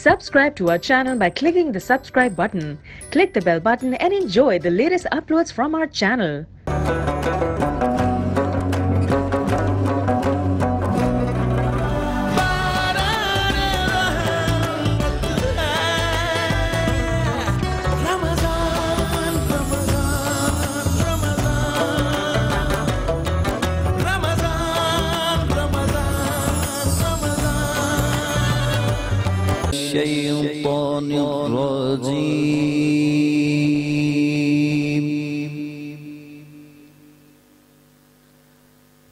Subscribe to our channel by clicking the subscribe button. Click the bell button and enjoy the latest uploads from our channel. الشيطان الرجيم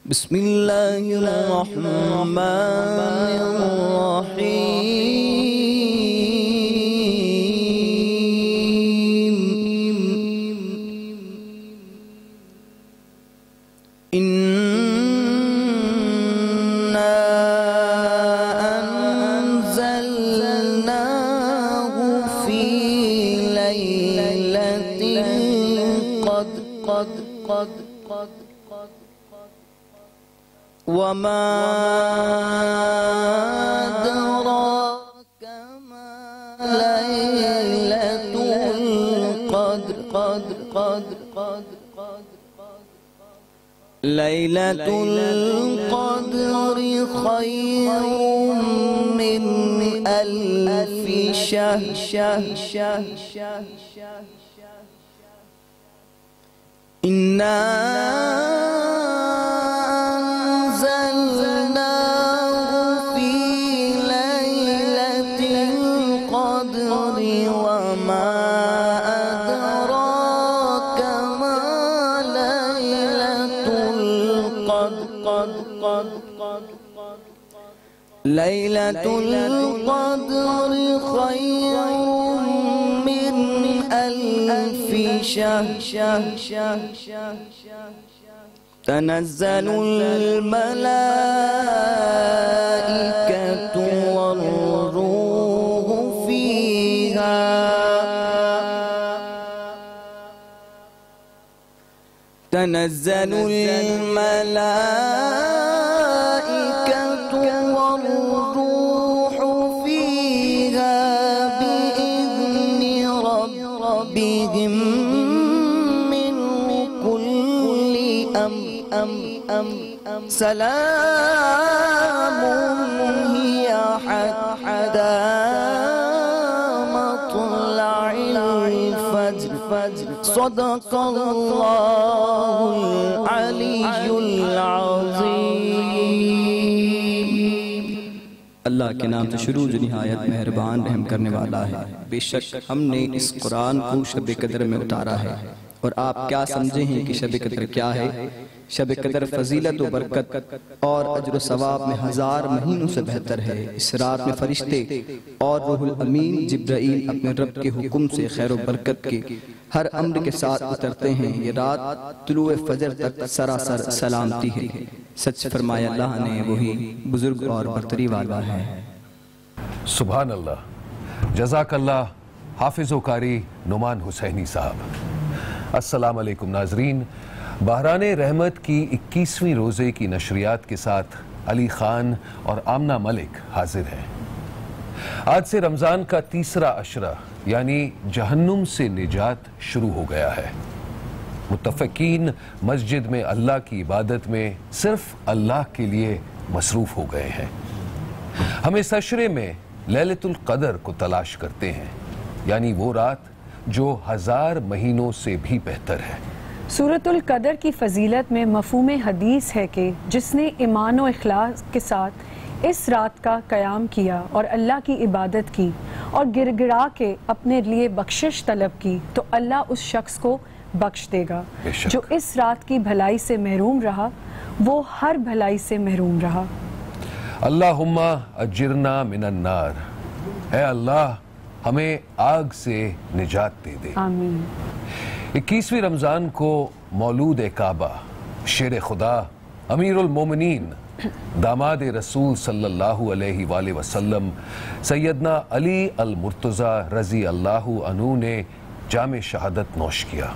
بسم الله الرحمن الرحيم وما أدراك ما ليلة القدر ليلة القدر خير من ألف شهر إنا ليلة القدر خير من ألف شهر تنزل الملائكة والروح فيها تنزل الملائكة والروح فيها بإذن ربهم من كل أمر سلام هي حتى مطلع الفجر صدق الله العلي العظيم اللہ کے نام سے شروع جو نہایت مہربان رحم کرنے والا ہے۔ بے شک ہم نے اس قرآن کو شب قدر میں اتارا ہے، اور آپ کیا سمجھے ہیں کہ شب قدر کیا ہے؟ شب قدر فضیلت و برکت اور اجر و ثواب میں 1000 مہینوں سے بہتر ہے۔ اس رات میں فرشتے اور روح الامین جبرائیل اپنے رب کے حکم سے خیر و برکت کے ہر امر کے ساتھ اترتے ہیں۔ یہ رات طلوع فجر تک سراسر سلامتی ہے۔ سچ فرمایا اللہ نے، وہی بزرگ اور برتری والا ہے۔ سبحان اللہ، جزاک اللہ حافظ و قاری نعمان حسینی صاحب۔ السلام علیکم ناظرین، بحران رحمت کی 21ویں روزے کی نشریات کے ساتھ علی خان اور آمنہ ملک حاضر ہیں۔ آج سے رمضان کا تیسرا عشرہ یعنی جہنم سے نجات شروع ہو گیا ہے۔ متفقین مسجد میں اللہ کی عبادت میں صرف اللہ کے لیے مصروف ہو گئے ہیں۔ ہم اس عشرے میں لیلۃ القدر کو تلاش کرتے ہیں، یعنی وہ رات جو 1000 مہینوں سے بھی بہتر ہے۔ سورۃ القدر کی فضیلت میں مفہوم حدیث ہے کہ جس نے ایمان و اخلاص کے ساتھ اس رات کا قیام کیا اور اللہ کی عبادت کی اور گر گڑا کے اپنے لیے بخشش طلب کی تو اللہ اس شخص کو بخش دے گا۔ جو اس رات کی بھلائی سے محروم رہا وہ ہر بھلائی سے محروم رہا۔ اللہم اجرنا من النار، اے اللہ ہمیں آگ سے نجات دے دے۔ آمین۔ 21ویں رمضان کو مولود کعبہ، شیر خدا، امیر المومنین، داماد رسول صلی اللہ علیہ وآلہ وسلم سیدنا علی المرتضی رضی اللہ عنہ نے جام شہادت نوش کیا۔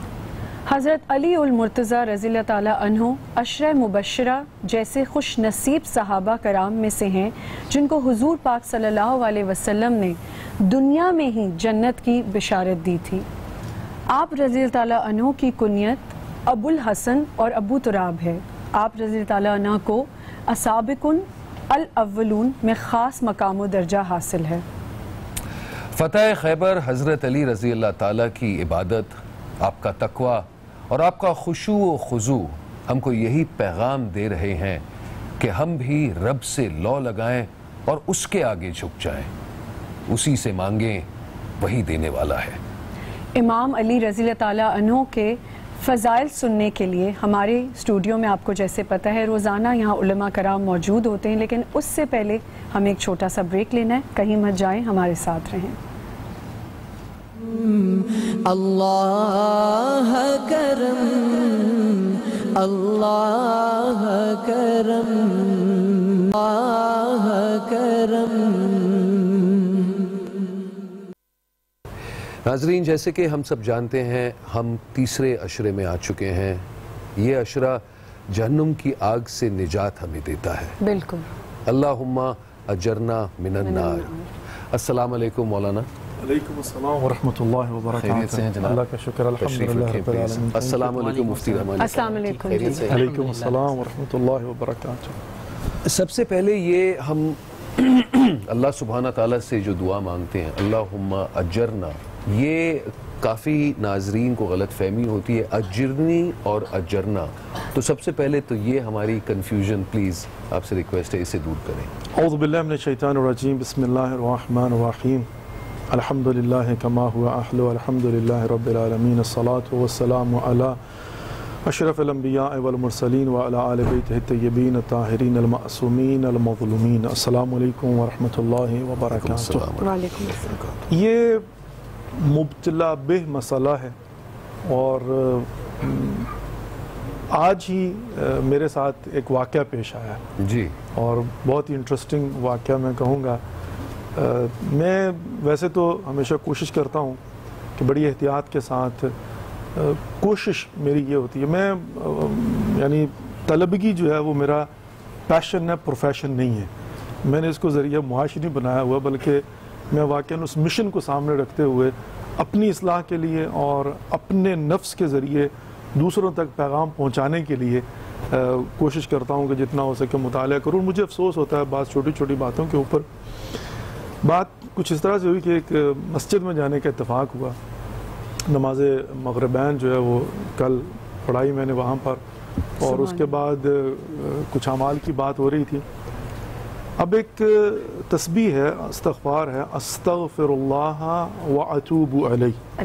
حضرت علی المرتضی رضی اللہ تعالیٰ عنہ عشرہ مبشرہ جیسے خوش نصیب صحابہ کرام میں سے ہیں جن کو حضور پاک صلی اللہ علیہ وسلم نے دنیا میں ہی جنت کی بشارت دی تھی۔ آپ رضی اللہ تعالیٰ عنہ کی کنیت ابو الحسن اور ابو تراب ہے۔ آپ رضی اللہ تعالیٰ عنہ کو السابقون الاولون میں خاص مقام و درجہ حاصل ہے۔ فتح خیبر حضرت علی رضی اللہ تعالیٰ کی عبادت، آپ کا تقوی اور آپ کا خشوع و خضوع ہم کو یہی پیغام دے رہے ہیں کہ ہم بھی رب سے لو لگائیں اور اس کے آگے جھک جائیں، اسی سے مانگیں، وہی دینے والا ہے۔ امام علی رضی اللہ تعالیٰ عنہ کے فضائل سننے کے لیے ہمارے اسٹوڈیو میں آپ کو جیسے پتہ ہے روزانہ یہاں علماء کرام موجود ہوتے ہیں، لیکن اس سے پہلے ہمیں ایک چھوٹا سا بریک لینا ہے۔ کہیں مت جائیں، ہمارے ساتھ رہیں۔ اللہ کرم، اللہ کرم، اللہ کرم۔ ناظرین، جیسے کہ ہم سب جانتے ہیں، ہم تیسرے عشرے میں آ چکے ہیں۔ یہ عشرہ جہنم کی آگ سے نجات ہمیں دیتا ہے۔ بالکل۔ اللہم اجرنا من النار۔ السلام علیکم مولانا۔ علیکم السلام ورحمۃ اللہ وبرکاتہ۔ خیریت سے ہیں جناب؟ اللہ کا شکر الحمدللہ رب العالمین۔ السلام علیکم مفتی رحمان۔ السلام علیکم۔ خیریت سے ہیں؟ علیکم السلام ورحمۃ اللہ وبرکاتہ۔ سب سے پہلے یہ ہم اللہ سبحانہ تعالیٰ سے جو دعا مانگتے ہیں اللہم اجرنا، یہ کافی ناظرین کو غلط فہمی ہوتی ہے، اجرنی اور اجرنا، تو سب سے پہلے تو یہ ہماری کنفیوژن پلیز آپ سے ریکویسٹ ہے، اسے دور کریں۔ اعوذ باللہ من الشیطان الرجیم، بسم اللہ الرحمن الرحیم، الحمدللہ کما ہوا اہلو، الحمدللہ رب العالمین، الصلاة والسلام علی اشرف الانبیاء والمرسلین وعلی آل بیتہ الطیبین الطاہرین المعصومین المظلومین۔ السلام علیکم ورحمۃ اللہ وبرکاتہ۔ وعلیکم السلام۔ یہ مبتلا بہ مسئلہ ہے، اور آج ہی میرے ساتھ ایک واقعہ پیش آیا ہے، جی، اور بہت ہی انٹرسٹنگ واقعہ میں کہوں گا۔ میں ویسے تو ہمیشہ کوشش کرتا ہوں کہ بڑی احتیاط کے ساتھ، کوشش میری یہ ہوتی ہے، میں یعنی طلبگی جو ہے وہ میرا پیشن ہے، پروفیشن نہیں ہے۔ میں نے اس کو ذریعہ معاش نہیں بنایا ہوا، بلکہ میں واقعاً اس مشن کو سامنے رکھتے ہوئے اپنی اصلاح کے لیے اور اپنے نفس کے ذریعے دوسروں تک پیغام پہنچانے کے لیے کوشش کرتا ہوں کہ جتنا ہو سکے مطالعہ کروں۔ مجھے افسوس ہوتا ہے بعض چھوٹی چھوٹی باتوں کے اوپر۔ بات کچھ اس طرح سے ہوئی کہ ایک مسجد میں جانے کا اتفاق ہوا، نماز مغربین جو ہے وہ کل پڑھائی میں نے وہاں پر، اور اس کے بعد کچھ اعمال کی بات ہو رہی تھی۔ اب ایک تسبیح ہے، استغفار ہے، استغفر اللہ واتوب علیہ،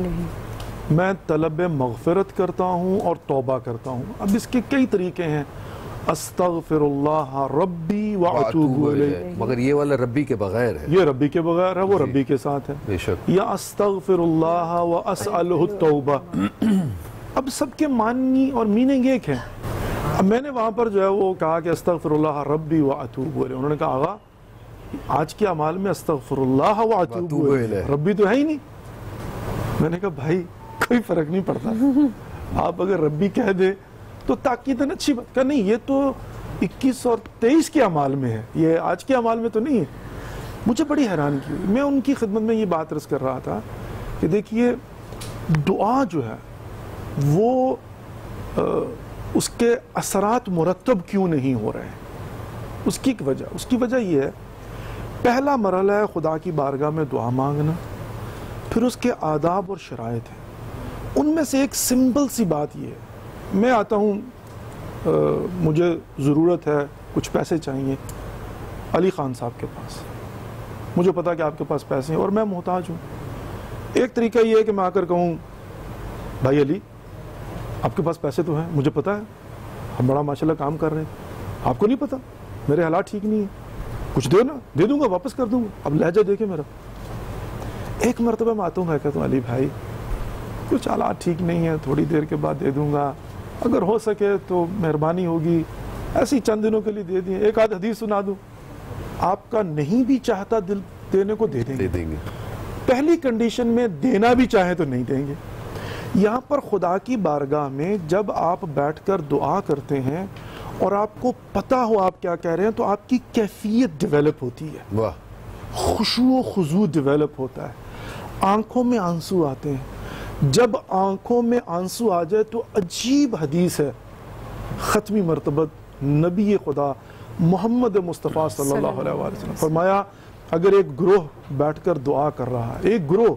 میں طلب مغفرت کرتا ہوں اور توبہ کرتا ہوں۔ اب اس کے کئی طریقے ہیں، استغفر اللہ ربی واتوب علیہ، مگر یہ والا ربی کے بغیر ہے، یہ ربی کے بغیر ہے، وہ ربی کے ساتھ ہے، بے شک، یا استغفر اللہ واسألہ التوبہ۔ اب سب کے معنی اور میننگ ایک ہے۔ اب میں نے وہاں پر جو ہے وہ کہا کہ استغفر اللہ ربی واتوب علیہ، انہوں نے کہا آغا آج کے اعمال میں استغفر اللہ واتوب علیہ، ربی تو ہے ہی نہیں۔ میں نے کہا بھائی کوئی فرق نہیں پڑتا، آپ اگر ربی کہہ دیں تو تاکیداً اچھی بات، کہا نہیں یہ تو 21 اور 23 کے اعمال میں ہے، یہ آج کے اعمال میں تو نہیں ہے۔ مجھے بڑی حیران کی، میں ان کی خدمت میں یہ بات عرض کر رہا تھا کہ دیکھیے دعا جو ہے وہ اس کے اثرات مرتب کیوں نہیں ہو رہے ہیں، اس کی وجہ یہ ہے، پہلا مرحلہ ہے خدا کی بارگاہ میں دعا مانگنا، پھر اس کے آداب اور شرائط ہیں۔ ان میں سے ایک سمپل سی بات یہ ہے، میں آتا ہوں، مجھے ضرورت ہے، کچھ پیسے چاہیے علی خان صاحب کے پاس، مجھے پتا کہ آپ کے پاس پیسے ہیں اور میں محتاج ہوں۔ ایک طریقہ یہ ہے کہ میں آ کر کہوں بھائی علی آپ کے پاس پیسے تو ہیں، مجھے پتا ہے ہم بڑا ماشاءاللہ کام کر رہے ہیں، آپ کو نہیں پتا میرے حالات ٹھیک نہیں ہیں، کچھ دو نا، دے دوں گا، واپس کر دوں گا۔ اب لہجہ دیکھیں میرا۔ ایک مرتبہ میں آتا ہوں، میں کہتا ہوں علی بھائی کچھ حالات ٹھیک نہیں ہیں، تھوڑی دیر کے بعد دے دوں گا، اگر ہو سکے تو مہربانی ہوگی، ایسی چند دنوں کے لیے دے دیں، ایک آدھ حدیث سنا دوں۔ آپ کا نہیں بھی چاہتا دل دینے کو دے دیں گے، پہلی کنڈیشن میں دینا بھی چاہیں تو نہیں دیں گے۔ یہاں پر خدا کی بارگاہ میں جب آپ بیٹھ کر دعا کرتے ہیں اور آپ کو پتا ہو آپ کیا کہہ رہے ہیں تو آپ کی کیفیت ڈیولپ ہوتی ہے۔ واہ، خشوع و خضوع ڈیولپ ہوتا ہے، آنکھوں میں آنسو آتے ہیں. جب آنکھوں میں آنسو آ جائے تو عجیب حدیث ہے ختمی مرتبت نبی خدا محمد مصطفیٰ صلی اللہ علیہ وسلم فرمایا اگر ایک گروہ بیٹھ کر دعا کر رہا ہے، ایک گروہ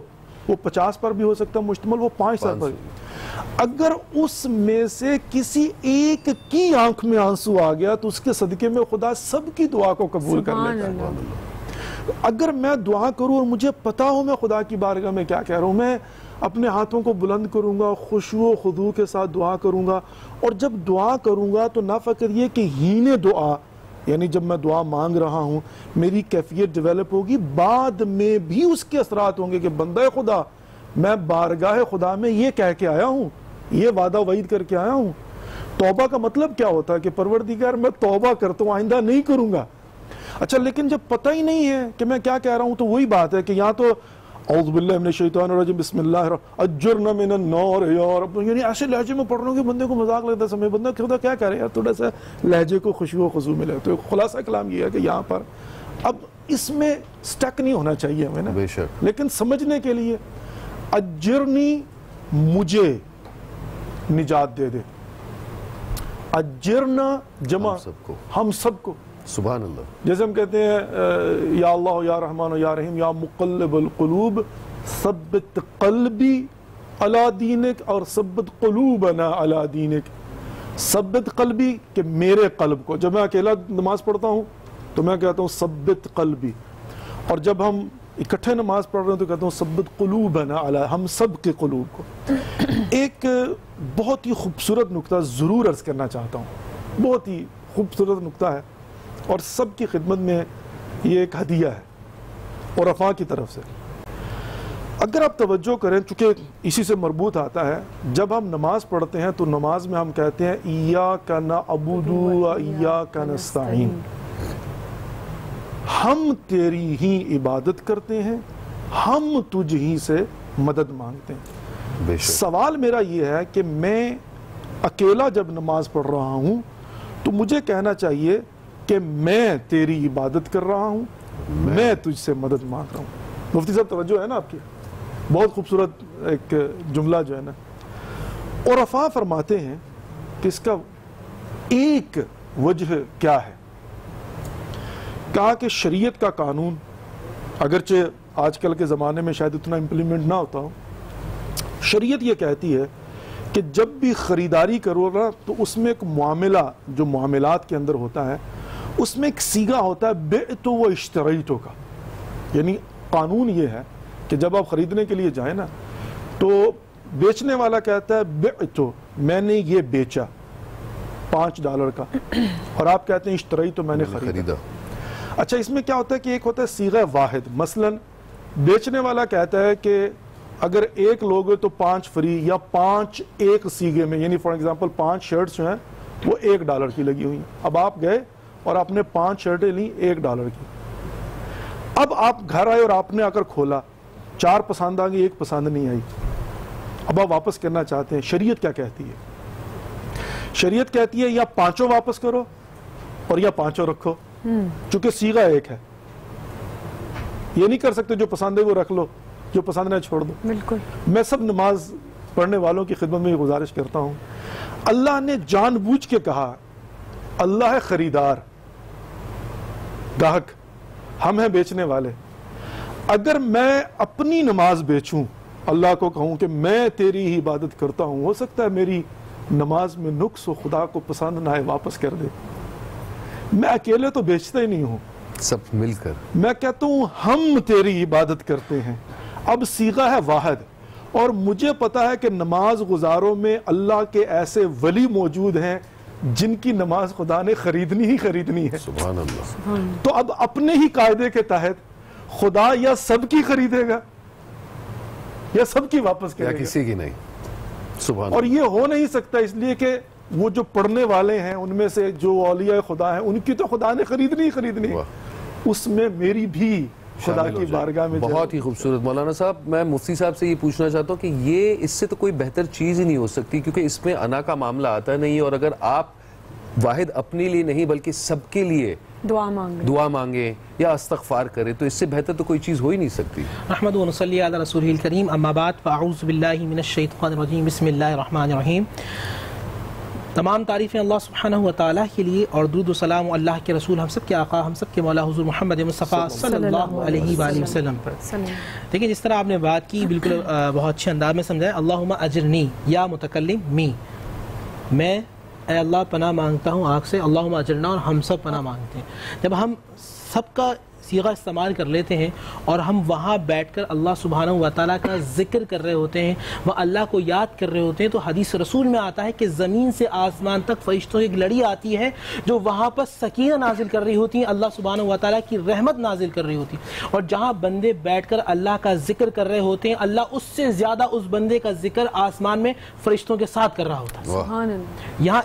وہ 50 پر بھی ہو سکتا ہے مشتمل، وہ 500 پر، اگر اس میں سے کسی ایک کی آنکھ میں آنسو آ گیا تو اس کے صدقے میں خدا سب کی دعا کو قبول کر لیتا ہے. اگر میں دعا کروں اور مجھے پتا ہو میں خدا کی بارگاہ میں کیا کہہ رہا ہوں، میں اپنے ہاتھوں کو بلند کروں گا، خشوع و خضوع کے ساتھ دعا کروں گا، اور جب دعا کروں گا تو نہ فقط یہ کہ ہین دعا، یعنی جب میں دعا مانگ رہا ہوں میری کیفیت ڈیولپ ہوگی، بعد میں بھی اس کے اثرات ہوں گے کہ بندہ خدا میں بارگاہ خدا میں یہ کہہ کے آیا ہوں، یہ وعدہ وعید کر کے آیا ہوں. توبہ کا مطلب کیا ہوتا ہے کہ پروردگار میں توبہ کرتا ہوں، آئندہ نہیں کروں گا. اچھا لیکن جب پتہ ہی نہیں ہے کہ میں کیا کہہ رہا ہوں تو وہی بات ہے کہ یہاں تو اعوذ باللہ من الشیطان الرجیم بسم اللہ اجرنا من النار یا رب، یعنی ایسے لہجے میں پڑھ رہا ہوں کہ بندے کو مذاق لگتا ہے، سمجھ بندہ خدا کیا کہہ رہے ہیں یار، تھوڑا سا لہجے کو خشوع و خضوع ملے. تو خلاصہ کلام یہ ہے کہ یہاں پر اب اس میں سٹک نہیں ہونا چاہیے ہمیں نا، بے شک، لیکن سمجھنے کے لیے اجرنی مجھے نجات دے دے، اجرنا جمع ہم سب کو، سبحان اللہ. جیسے ہم کہتے ہیں یا اللہ یا رحمان یا رحیم یا مقلب القلوب ثبت قلبی علی دینک، اور ثبت قلوبنا علی دینک. ثبت قلبی کہ میرے قلب کو، جب میں اکیلا نماز پڑھتا ہوں تو میں کہتا ہوں ثبت قلبی، اور جب ہم اکٹھے نماز پڑھ رہے ہیں تو کہتا ہوں ثبت قلوبنا علی، ہم سب کے قلوب کو. ایک بہت ہی خوبصورت نکتہ ضرور عرض کرنا چاہتا ہوں، بہت ہی خوبصورت نکتہ ہے اور سب کی خدمت میں یہ ایک ہدیہ ہے عرفاء کی طرف سے. اگر آپ توجہ کریں، چونکہ اسی سے مربوط آتا ہے، جب ہم نماز پڑھتے ہیں تو نماز میں ہم کہتے ہیں ایاک نعبد و ایاک نستعین، ہم تیری ہی عبادت کرتے ہیں، ہم تجھ ہی سے مدد مانگتے ہیں. بے شک. سوال میرا یہ ہے کہ میں اکیلا جب نماز پڑھ رہا ہوں تو مجھے کہنا چاہیے کہ میں تیری عبادت کر رہا ہوں، میں تجھ سے مدد مانگ رہا ہوں. مفتی صاحب توجہ ہے نا آپ کی، بہت خوبصورت ایک جملہ جو ہے نا. عرفاء فرماتے ہیں کہ اس کا ایک وجہ کیا ہے. کہا کہ شریعت کا قانون، اگرچہ آج کل کے زمانے میں شاید اتنا امپلیمنٹ نہ ہوتا ہو، شریعت یہ کہتی ہے کہ جب بھی خریداری کرو نا تو اس میں ایک معاملہ جو معاملات کے اندر ہوتا ہے اس میں ایک سیگا ہوتا ہے بعتو و اشتریتو کا. یعنی قانون یہ ہے کہ جب آپ خریدنے کے لیے جائیں نا تو بیچنے والا کہتا ہے بعتو، میں نے یہ بیچا $5 کا، اور آپ کہتے ہیں اشتریتو، میں نے خریدا. اچھا اس میں کیا ہوتا ہے کہ ایک ہوتا ہے صیغہ واحد. مثلا بیچنے والا کہتا ہے کہ اگر ایک لوگ تو 5 فری، یا 5 ایک سیگے میں، یعنی فار ایگزامپل 5 شرٹس جو ہیں وہ $1 کی لگی ہوئی ہیں. اب آپ گئے اور آپ نے 5 شرٹیں لیں $1 کی. اب آپ گھر آئے اور آپ نے آ کر کھولا، 4 پسند آ گئی، 1 پسند نہیں آئی. اب آپ واپس کرنا چاہتے ہیں، شریعت کیا کہتی ہے؟ شریعت کہتی ہے یا 5 واپس کرو اور یا 5 رکھو، چونکہ صیغہ ایک ہے. یہ نہیں کر سکتے جو پسند ہے وہ رکھ لو، جو پسند ہے چھوڑ دو. بالکل. میں سب نماز پڑھنے والوں کی خدمت میں یہ گزارش کرتا ہوں، اللہ نے جان بوجھ کے کہا، اللہ ہے خریدار، گاہک، ہم ہیں بیچنے والے. اگر میں اپنی نماز بیچوں، اللہ کو کہوں کہ میں تیری ہی عبادت کرتا ہوں، ہو سکتا ہے میری نماز میں نقص ہو، خدا کو پسند نہ آئے، واپس کر دے. میں اکیلے تو بیچتا ہی نہیں ہوں، سب مل کر میں کہتا ہوں ہم تیری عبادت کرتے ہیں. اب صیغہ ہے واحد، اور مجھے پتا ہے کہ نماز گزاروں میں اللہ کے ایسے ولی موجود ہیں جن کی نماز خدا نے خریدنی ہی خریدنی ہے. سبحان اللہ. تو اب اپنے ہی قاعدے کے تحت خدا یا سب کی خریدے گا یا سب کی واپس یا کرے گا، کسی کی نہیں. سبحان اور اللہ. یہ ہو نہیں سکتا، اس لیے کہ وہ جو پڑھنے والے ہیں ان میں سے جو اولیاء خدا ہیں ان کی تو خدا نے خریدنی ہی خریدنی ہے. واہ. اس میں میری بھی خدا شامل ہو کی جائے. بارگاہ میں بہت ہی خوبصورت. مولانا صاحب میں مفتی صاحب سے یہ پوچھنا چاہتا ہوں کہ یہ اس سے تو کوئی بہتر چیز ہی نہیں ہو سکتی، کیونکہ اس میں انا کا معاملہ آتا نہیں، اور اگر آپ واحد اپنے لیے نہیں بلکہ سب کے لیے دعا مانگے یا استغفار کرے، تو اس سے بہتر تو کوئی چیز ہو ہی نہیں سکتی. نحمد و نصلی علی رسولہ الکریم، اما بعد فاعوذ باللہ من الشیطان الرجیم، بسم اللہ الرحمن الرحیم. تمام تعریفیں اللہ سبحانہ و تعالیٰ کے لیے، اور درود و سلام اللہ کے رسول ہم سب کے آقا، ہم سب کے مولا حضور محمد مصطفیٰ صلی اللہ علیہ وآلہ وسلم پر. دیکھیں جس طرح آپ نے بات کی بالکل بہت اچھے انداز میں سمجھائیں. اللہم اجرنی یا متکلم می، میں اے اللہ پناہ مانگتا ہوں آگ سے. اللہم اجرنا، اور ہم سب پناہ مانگتے ہیں. جب ہم سب کا صیغہ استعمال کر لیتے ہیں اور ہم وہاں بیٹھ کر اللہ سبحانہ و تعالیٰ کا ذکر کر رہے ہوتے ہیں، وہ اللہ کو یاد کر رہے ہوتے ہیں، تو حدیث رسول میں آتا ہے کہ زمین سے آسمان تک فرشتوں کی ایک لڑی آتی ہے جو وہاں پر سکینہ نازل کر رہی ہوتی ہیں، اللہ سبحانہ و تعالیٰ کی رحمت نازل کر رہی ہوتی ہے. اور جہاں بندے بیٹھ کر اللہ کا ذکر کر رہے ہوتے ہیں، اللہ اس سے زیادہ اس بندے کا ذکر آسمان میں فرشتوں کے ساتھ کر رہا ہوتا ہے. سبحان اللہ. یہاں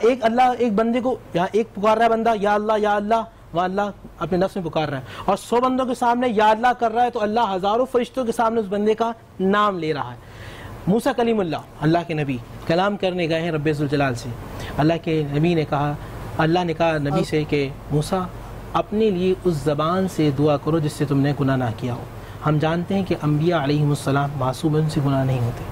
ایک بندے کو، یہاں ایک پکار رہا ہے بندہ یا اللہ یا اللہ، وہاں اللہ اپنے نفس میں پکار رہا ہے، اور 100 بندوں کے سامنے یا اللہ کر رہا ہے، تو اللہ ہزاروں فرشتوں کے سامنے اس بندے کا نام لے رہا ہے. موسیٰ کلیم اللہ کے نبی کلام کرنے گئے ہیں رب ذوالجلال سے. اللہ کے نبی نے کہا، اللہ نے کہا نبی سے کہ موسیٰ اپنے لیے اس زبان سے دعا کرو جس سے تم نے گناہ نہ کیا ہو. ہم جانتے ہیں کہ انبیاء علیہم السلام معصوم ہیں، ان سے گناہ نہیں ہوتے.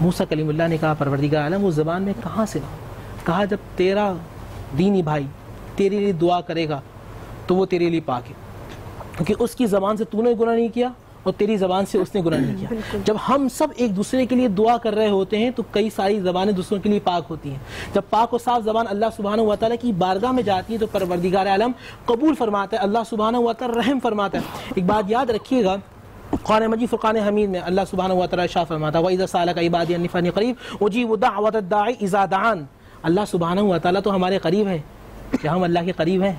موسیٰ کلیم اللہ نے کہا پروردگار عالم وہ زبان میں کہاں سے لاؤں؟ کہا جب تیرا دینی بھائی تیرے لیے دعا کرے گا تو وہ تیرے لیے پاک ہے، کیونکہ اس کی زبان سے تو نے گناہ نہیں کیا اور تیری زبان سے اس نے گناہ نہیں کیا. جب ہم سب ایک دوسرے کے لیے دعا کر رہے ہوتے ہیں تو کئی ساری زبانیں دوسروں کے لیے پاک ہوتی ہیں. جب پاک و صاف زبان اللہ سبحانہ و تعالیٰ کی بارگاہ میں جاتی ہے تو پروردگار عالم قبول فرماتا ہے، اللہ سبحانہ و تعالیٰ رحم فرماتا ہے. ایک بات یاد رکھیے گا، قرآن مجید فرقان حمید میں اللہ سبحانہ و تعالیٰ ارشاد فرماتا ہے وَإِذَا سَأَلَكَ عِبَادِي أَنِّي فَإِنِّي قَرِيبٌ أُجِيبُ دَعْوَةَ الدَّاعِ إِذَا دَعَانِ. اللہ سبحانہ و تعالیٰ تو ہمارے قریب ہے. کیا ہم اللہ کے قریب ہیں؟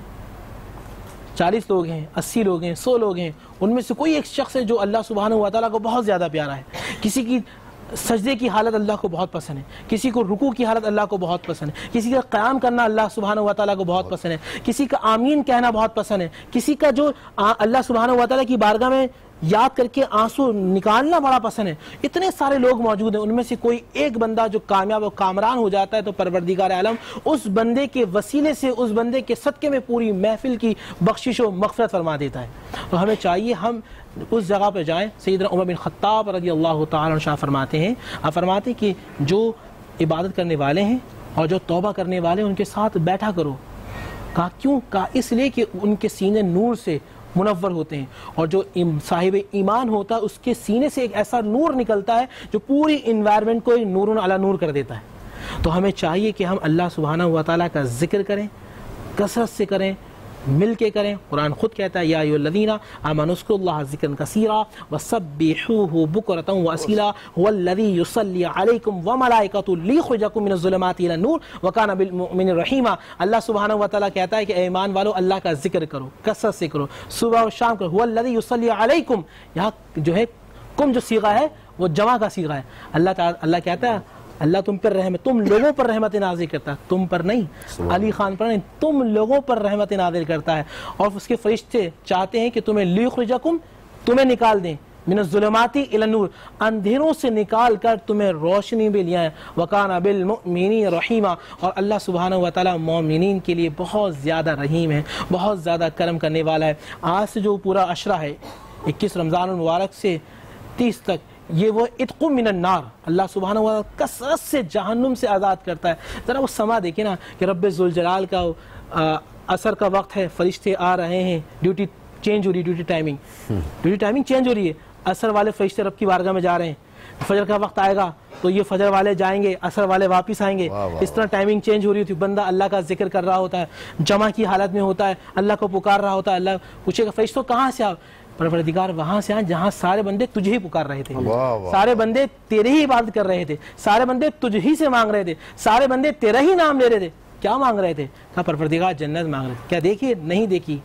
40 لوگ ہیں، 80 لوگ ہیں، 100 لوگ ہیں، ان میں سے کوئی ایک شخص ہے جو اللہ سبحانہ و تعالیٰ کو بہت زیادہ پیارا ہے. کسی کی سجدے کی حالت اللہ کو بہت پسند ہے، کسی کو رکوع کی حالت اللہ کو بہت پسند ہے، کسی کا قیام کرنا اللہ سبحانہ و تعالیٰ کو بہت پسند ہے، کسی کا آمین کہنا بہت پسند ہے، کسی کا جو اللہ سبحانہ و تعالیٰ کی بارگاہ میں یاد کر کے آنسو نکالنا بڑا پسند ہے. اتنے سارے لوگ موجود ہیں، ان میں سے کوئی ایک بندہ جو کامیاب و کامران ہو جاتا ہے تو پروردگار عالم اس بندے کے وسیلے سے، اس بندے کے صدقے میں پوری محفل کی بخشش و مغفرت فرما دیتا ہے. تو ہمیں چاہیے ہم اس جگہ پہ جائیں. سیدنا عمر بن خطاب رضی اللہ تعالیٰ عنہ فرماتے ہیں کہ جو عبادت کرنے والے ہیں اور جو توبہ کرنے والے ہیں ان کے ساتھ بیٹھا کرو. کہا کیوں؟ کہا اس لیے کہ ان کے سینے نور سے منور ہوتے ہیں، اور جو صاحب ایمان ہوتا ہے اس کے سینے سے ایک ایسا نور نکلتا ہے جو پوری انوائرمنٹ کو نور علی نور کر دیتا ہے. تو ہمیں چاہیے کہ ہم اللہ سبحانہ و تعالیٰ کا ذکر کریں، کثرت سے کریں، مل کے کریں. قرآن خود کہتا ہے یا ایھا الذین آمنوا اذکروا اللہ ذکرا کثیرا وسبحوہ بکرۃ واصیلا هو الذی یصلی علیکم وملائکۃ لیخرجکم من الظلمات الی النور وکان بالمؤمنین رحیما. اللہ سبحانہ و تعالیٰ کہتا ہے کہ اے ایمان والو اللہ کا ذکر کرو، کثرت سے کرو، صبح و شام کرو. هو الذی یصلی علیکم، یہاں جو ہے کم جو صیغہ ہے وہ جمع کا صیغہ ہے. اللہ کہتا ہے اللہ تم پر رحمت، تم لوگوں پر رحمت نازل کرتا ہے، تم پر نہیں، علی خان پر نہیں، تم لوگوں پر رحمت نازل کرتا ہے. اور اس کے فرشتے چاہتے ہیں کہ تمہیں لیخرجکم، تمہیں نکال دیں، من الظلمات الی النور، اندھیروں سے نکال کر تمہیں روشنی بھی لیا ہے. وکان بالمؤمنین رحیما، اور اللہ سبحانہ و تعالیٰ مومنین کے لیے بہت زیادہ رحیم ہے، بہت زیادہ کرم کرنے والا ہے. آج سے جو پورا عشرہ ہے 21 رمضان المبارک سے 30 تک، یہ وہ اتق من النار، اللہ سبحانہ و تعالیٰ کثرت سے جہنم سے آزاد کرتا ہے. ذرا وہ سما دیکھیں نا کہ رب ذوالجلال کا عصر کا وقت ہے، فرشتے آ رہے ہیں، ڈیوٹی چینج ہو رہی ہے، ڈیوٹی ٹائمنگ چینج ہو رہی ہے. عصر والے فرشتے رب کی بارگاہ میں جا رہے ہیں، فجر کا وقت آئے گا تو یہ فجر والے جائیں گے، عصر والے واپس آئیں گے. اس طرح ٹائمنگ چینج ہو رہی ہوتی ہے. بندہ اللہ کا ذکر کر رہا ہوتا ہے، جمع کی حالت میں ہوتا ہے، اللہ کو پکار رہا ہوتا ہے. اللہ پوچھے گا فرشتوں کہاں سے آؤ؟ پروردگار وہاں سے آئیں جہاں سارے بندے تجھے ہی پکار رہے تھے، سارے بندے تیرے ہی عبادت کر رہے تھے، سارے بندے تجھ ہی سے مانگ رہے تھے، سارے بندے تیرا ہی نام لے رہے تھے. کیا مانگ رہے تھے؟ کہا پروردگار جنت مانگ رہے تھے. کیا دیکھیے؟ نہیں دیکھی.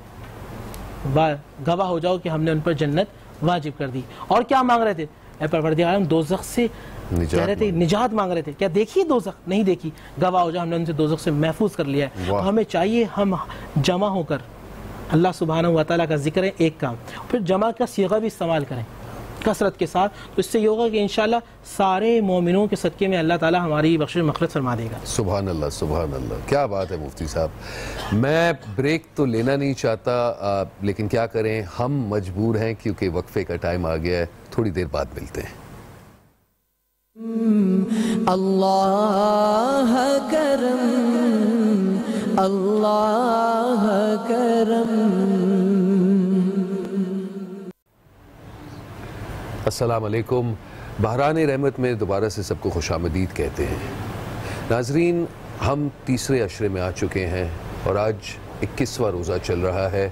گواہ ہو جاؤ کہ ہم نے ان پر جنت واجب کر دی. اور کیا مانگ رہے تھے؟ اے پروردگار ہم دوزخ سے کہہ رہے تھے، نجات مانگ رہے تھے. کیا دیکھی دوزخ؟ نہیں دیکھی. گواہ ہو جاؤ ہم نے ان سے دوزخ سے محفوظ کر لیا ہے. تو ہمیں چاہیے ہم جمع ہو کر اللہ سبحانہ و تعالیٰ کا ذکر ہے ایک کام، پھر جمع کا صیغہ بھی استعمال کریں. کثرت کے ساتھ، تو اس سے یہ ہوگا کہ انشاءاللہ سارے مومنوں کے صدقے میں اللہ تعالی ہماری بخشش مغفرت فرما دے گا۔ سبحان اللہ، سبحان اللہ، کیا بات ہے مفتی صاحب۔ میں بریک تو لینا نہیں چاہتا، لیکن کیا کریں، ہم مجبور ہیں کیونکہ وقفے کا ٹائم آ گیا ہے، تھوڑی دیر بعد ملتے ہیں۔ اللہ کرم، اللہ کرم۔ السلام علیکم، بحران رحمت میں دوبارہ سے سب کو خوش آمدید کہتے ہیں۔ ناظرین، ہم تیسرے عشرے میں آ چکے ہیں اور آج 21واں روزہ چل رہا ہے۔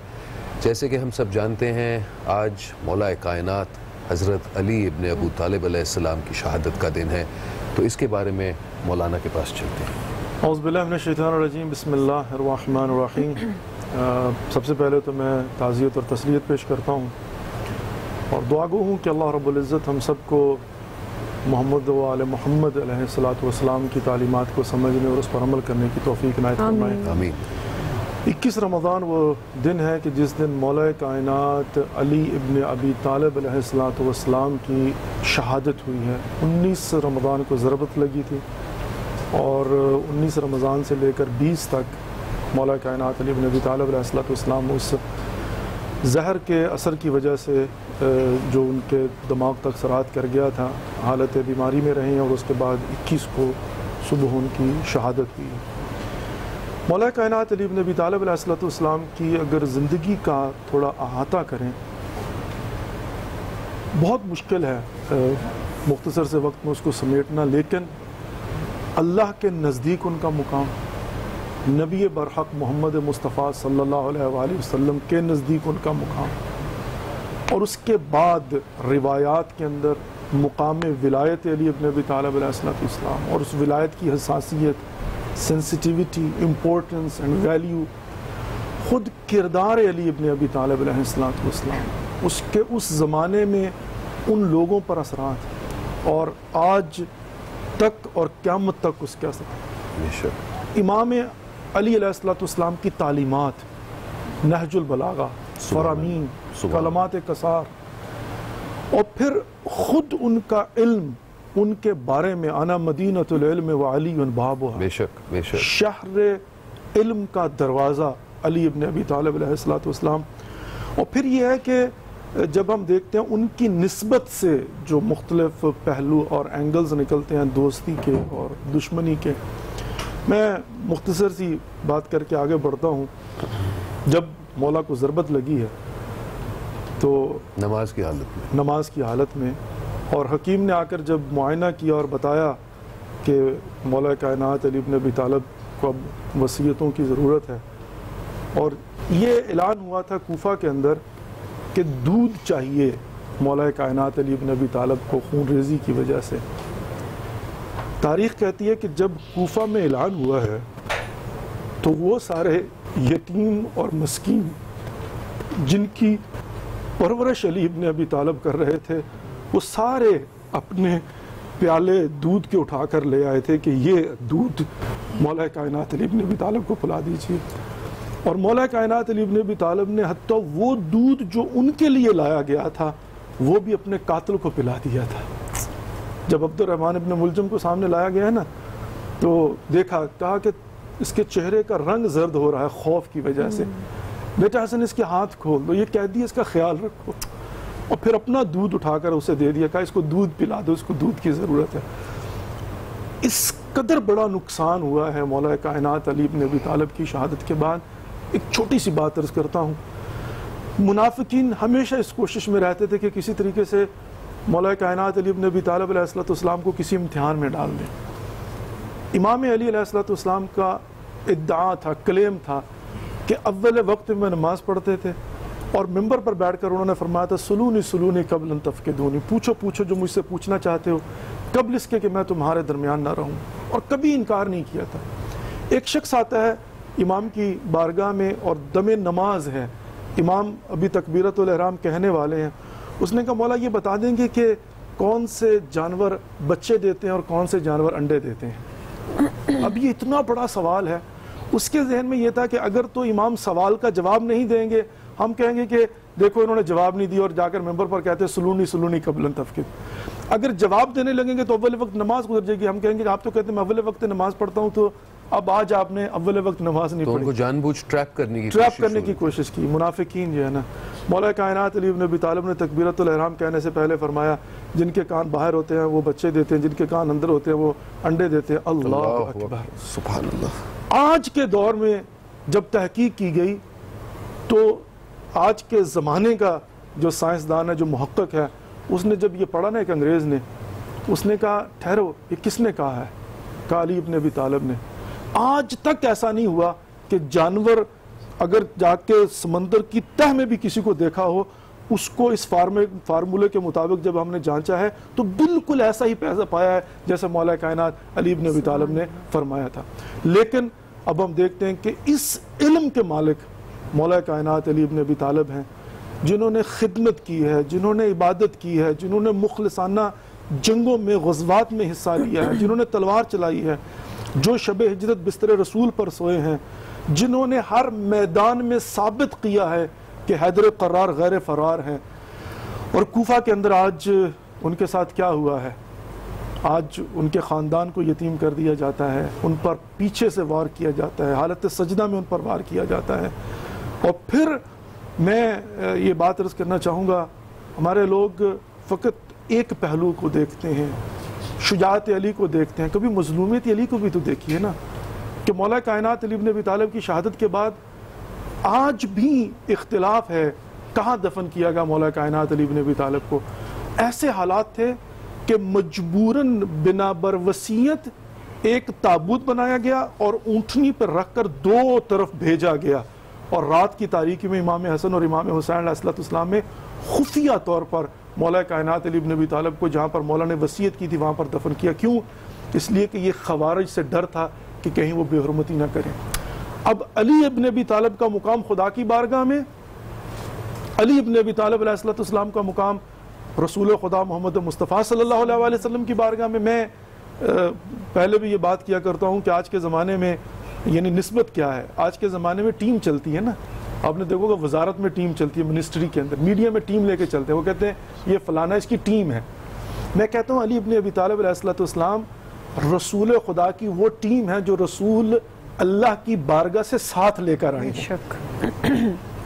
جیسے کہ ہم سب جانتے ہیں، آج مولا کائنات حضرت علی ابن ابو طالب علیہ السلام کی شہادت کا دن ہے، تو اس کے بارے میں مولانا کے پاس چلتے ہیں۔ اعوذ باللہ من الشیطان الرجیم، بسم اللہ الرحمن الرحیم۔ سب سے پہلے تو میں تعزیت اور تسلیت پیش کرتا ہوں اور دعا گو ہوں کہ اللہ رب العزت ہم سب کو محمد و آل محمد علیہ السلام کی تعلیمات کو سمجھنے اور اس پر عمل کرنے کی توفیق عنایت فرمائے۔ آمین۔ 21 رمضان وہ دن ہے کہ جس دن مولا کائنات علی ابن ابی طالب علیہ السلام کی شہادت ہوئی ہے۔ 19 رمضان کو ضربت لگی تھی اور 19 رمضان سے لے کر 20 تک مولا کائنات علی ابن ابی طالب علیہ السلام اس زہر کے اثر کی وجہ سے جو ان کے دماغ تک سرات کر گیا تھا، حالت بیماری میں رہے ہیں، اور اس کے بعد 21 کو صبح ان کی شہادت ہوئی۔ مولا کائنات علی ابن ابی طالب علیہ السلام کی اگر زندگی کا تھوڑا احاطہ کریں، بہت مشکل ہے مختصر سے وقت میں اس کو سمیٹنا، لیکن اللہ کے نزدیک ان کا مقام، نبی برحق محمد مصطفیٰ صلی اللہ علیہ وآلہ وسلم کے نزدیک ان کا مقام، اور اس کے بعد روایات کے اندر مقام ولایت علی ابن ابی طالب علیہ السلام اور اس ولایت کی حساسیت، سینسٹیوٹی، امپورٹنس اینڈ ویلیو، خود کردار علی ابن ابی طالب علیہ السلام، اس کے اس زمانے میں ان لوگوں پر اثرات اور آج تک اور قیامت تک اس کے اثرات۔ امام علی علیہ السلام کی تعلیمات، نہج البلاغہ، فرامین، کلمات قصار، اور پھر خود ان کا علم، ان کے بارے میں انا مدینۃ العلم وعلی بابها، بے شک بے شک، شہر علم کا دروازہ علی ابن ابی طالب علیہ السلام۔ اور پھر یہ ہے کہ جب ہم دیکھتے ہیں ان کی نسبت سے جو مختلف پہلو اور اینگلز نکلتے ہیں دوستی کے اور دشمنی کے، میں مختصر سی بات کر کے آگے بڑھتا ہوں۔ جب مولا کو ضربت لگی ہے تو نماز کی حالت میں اور حکیم نے آ کر جب معائنہ کیا اور بتایا کہ مولا کائنات علی ابن ابی طالب کو اب وصیتوں کی ضرورت ہے، اور یہ اعلان ہوا تھا کوفہ کے اندر کہ دودھ چاہیے مولا کائنات علی ابن ابی طالب کو خون ریزی کی وجہ سے۔ تاریخ کہتی ہے کہ جب کوفہ میں اعلان ہوا ہے تو وہ سارے یتیم اور مسکین جن کی پرورش علی ابن ابی طالب کر رہے تھے، وہ سارے اپنے پیالے دودھ کے اٹھا کر لے آئے تھے کہ یہ دودھ مولا کائنات علی ابن ابی طالب کو پلا دیجیے۔ اور مولا کائنات علی ابن ابی طالب نے حتیٰ وہ دودھ جو ان کے لیے لایا گیا تھا وہ بھی اپنے قاتل کو پلا دیا تھا۔ جب عبد الرحمن ابن ملجم کو سامنے لایا گیا ہے نا، تو دیکھا، کہا کہ اس کے چہرے کا رنگ زرد ہو رہا ہے خوف کی وجہ سے، بیٹا حسن اس کے ہاتھ کھول دو، یہ قیدی اس کا خیال رکھو، اور پھر اپنا دودھ اٹھا کر اسے دے دیا، کہا اس کو دودھ پلا دو، اس کو دودھ کی ضرورت ہے۔ اس قدر بڑا نقصان ہوا ہے مولا کائنات علی ابن ابی طالب کی شہادت کے بعد۔ ایک چھوٹی سی بات عرض کرتا ہوں، منافقین ہمیشہ اس کوشش میں رہتے تھے کہ کسی طریقے سے مولا کائنات علی ابن ابی طالب علیہ السلام کو کسی امتحان میں ڈال دیں۔ امام علی علیہ السلام کا ادعا تھا، کلیم تھا کہ اول وقت میں نماز پڑھتے تھے اور ممبر پر بیٹھ کر انہوں نے فرمایا تھا سلونی سلونی قبل ان تفقدونی، پوچھو پوچھو جو مجھ سے پوچھنا چاہتے ہو قبل اس کے کہ میں تمہارے درمیان نہ رہوں، اور کبھی انکار نہیں کیا تھا۔ ایک شخص آتا ہے امام کی بارگاہ میں اور دم نماز ہے، امام ابھی تکبیرت الاحرام کہنے والے ہیں، اس نے کہا مولا یہ بتا دیں گے کہ کون سے جانور بچے دیتے ہیں اور کون سے جانور انڈے دیتے ہیں؟ اب یہ اتنا بڑا سوال ہے، اس کے ذہن میں یہ تھا کہ اگر تو امام سوال کا جواب نہیں دیں گے، ہم کہیں گے کہ دیکھو انہوں نے جواب نہیں دیا اور جا کر ممبر پر کہتے ہیں سلونی سلونی قبل تفکر. اگر جواب دینے لگیں گے تو اول وقت نماز گزر جائے گی. ہم کہیں گے آپ تو کہتے ہیں میں اول وقت نماز پڑھتا ہوں, تو اب آج آپ نے اول وقت نماز نہیں تو ان پڑھی. کو جان بوجھ ٹریپ کرنے کی کوشش کی. منافقین جو ہے نا, مولا کائنات علی بن ابی طالب نے تکبیرۃ الاحرام کہنے سے پہلے فرمایا جن کے کان باہر ہوتے ہیں وہ بچے دیتے ہیں, جن کے کان اندر ہوتے ہیں وہ انڈے دیتے ہیں. اللہ اکبر, سبحان اللہ. آج کے دور میں جب تحقیق کی گئی تو آج کے زمانے کا جو سائنسدان ہے, جو محقق ہے, اس نے جب یہ پڑھا نا, ایک انگریز نے, اس نے کہا ٹھہرو یہ کس نے کہا ہے؟ کہا علی ابن ابی طالب نے. آج تک ایسا نہیں ہوا کہ جانور اگر جا کے سمندر کی تہ میں بھی کسی کو دیکھا ہو, اس کو اس فارمولے کے مطابق جب ہم نے جانچا ہے تو بالکل ایسا ہی پیسہ پایا ہے جیسے مولا کائنات علی ابن ابی طالب نے فرمایا تھا. لیکن اب ہم دیکھتے ہیں کہ اس علم کے مالک مولا کائنات علی ابن ابی طالب ہیں, جنہوں نے خدمت کی ہے, جنہوں نے عبادت کی ہے, جنہوں نے مخلصانہ جنگوں میں غزوات میں حصہ لیا ہے, جنہوں نے تلوار چلائی ہے, جو شب ہجرت بستر رسول پر سوئے ہیں, جنہوں نے ہر میدان میں ثابت کیا ہے کہ حیدر قرار غیر فرار ہیں. اور کوفہ کے اندر آج ان کے ساتھ کیا ہوا ہے؟ آج ان کے خاندان کو یتیم کر دیا جاتا ہے, ان پر پیچھے سے وار کیا جاتا ہے, حالت سجدہ میں ان پر وار کیا جاتا ہے. اور پھر میں یہ بات عرض کرنا چاہوں گا, ہمارے لوگ فقط ایک پہلو کو دیکھتے ہیں, شجاعت علی کو دیکھتے ہیں, کبھی مظلومیت علی کو بھی تو دیکھیے نا, کہ مولا کائنات علی ابن ابی طالب کی شہادت کے بعد آج بھی اختلاف ہے کہاں دفن کیا گیا مولا کائنات علی ابن ابی طالب کو. ایسے حالات تھے کہ مجبوراً بنا بر وصیت ایک تابوت بنایا گیا اور اونٹنی پر رکھ کر دو طرف بھیجا گیا, اور رات کی تاریکی میں امام حسن اور امام حسین علیہ السلام میں خفیہ طور پر مولا کائنات علی ابن ابی طالب کو جہاں پر مولا نے وصیت کی تھی وہاں پر دفن کیا. کیوں؟ اس لیے کہ یہ خوارج سے ڈر تھا کہ کہیں وہ بے حرمتی نہ کریں. اب علی ابن ابی طالب کا مقام خدا کی بارگاہ میں, علی ابن ابی طالب علیہ السلام کا مقام رسول خدا محمد مصطفیٰ صلی اللہ علیہ وسلم کی بارگاہ میں. میں پہلے بھی یہ بات کیا کرتا ہوں کہ آج کے زمانے میں یعنی نسبت کیا ہے. آج کے زمانے میں ٹیم چلتی ہے نا, آپ نے دیکھو کہ وزارت میں ٹیم چلتی ہے, منسٹری کے اندر, میڈیا میں ٹیم لے کے چلتے ہیں, وہ کہتے ہیں یہ فلانا اس کی ٹیم ہے. میں کہتا ہوں علی ابن ابی طالب علیہ السلام رسول خدا کی وہ ٹیم ہے جو رسول اللہ کی بارگاہ سے ساتھ لے کر آئے ہیں,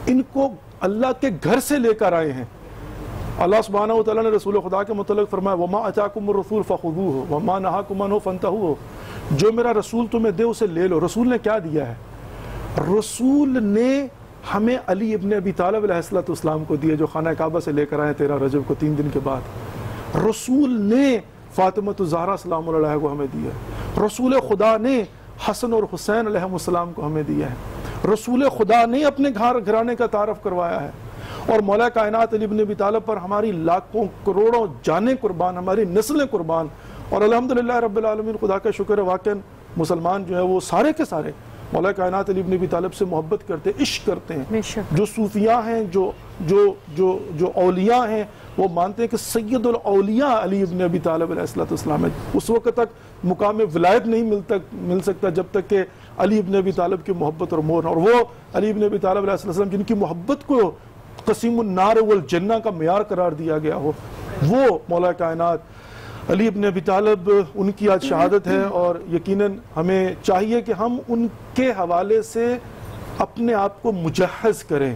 ان کو اللہ کے گھر سے لے کر آئے ہیں. اللہ سبحانہ و تعالیٰ نے رسول خدا کے متعلق فرمایا وَمَا أَتَاكُمُ الرَّسُولُ فَخُذُوهُ وَمَا نَهَاكُمْ عَنْهُ فَانْتَهُوا, جو میرا رسول تمہیں دے اسے لے لو. رسول نے کیا دیا ہے؟ رسول نے ہمیں علی ابن ابی طالب علیہ السلام کو دیا جو خانہ کعبہ سے لے کر آئے 13 رجب کو 3 دن کے بعد. رسول نے فاطمہ الزہرا سلام اللہ علیہ کو ہمیں دیا. رسول خدا نے حسن اور حسین علیہ السلام کو ہمیں دیا ہے. رسول خدا نے اپنے گھرانے کا تعارف کروایا ہے. اور مولا کائنات علی ابن ابی طالب پر ہماری لاکھوں کروڑوں جانیں قربان, ہماری نسلیں قربان. اور الحمدللہ رب العالمین, خدا کا شکر ہے, واقعا مسلمان جو ہے وہ سارے کے سارے مولا کائنات علی ابن ابی طالب سے محبت کرتے ہیں, عشق کرتے ہیں. جو صوفیاء ہیں, جو اولیاء ہیں, وہ مانتے ہیں کہ سید الاولیاء علی ابن ابی طالب علیہ السلام ہے. اس وقت تک مقام ولایت نہیں مل سکتا جب تک کہ علی ابن ابی طالب کی محبت اور مہر, اور وہ علی ابن ابی طالب علیہ السلام جن کی محبت کو قسیم النار والجنہ کا معیار قرار دیا گیا ہو, وہ مولا کائنات علی ابن ابی طالب, ان کی آج شہادت ہے. اور یقیناً ہمیں چاہیے کہ ہم ان کے حوالے سے اپنے آپ کو مجہز کریں,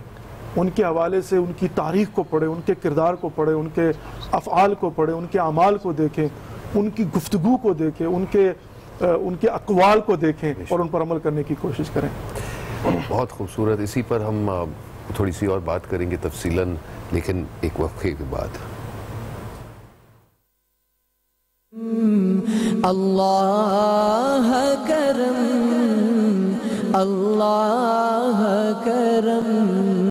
ان کے حوالے سے ان کی تاریخ کو پڑھیں, ان کے کردار کو پڑھیں, ان کے افعال کو پڑھیں, ان کے اعمال کو دیکھیں, ان کی گفتگو کو دیکھیں, ان کے اقوال کو دیکھیں اور ان پر عمل کرنے کی کوشش کریں. بہت خوبصورت. اسی پر ہم تھوڑی سی اور بات کریں گے تفصیلاً, لیکن ایک وقفے کے بعد. اللہ کرم, اللہ کرم.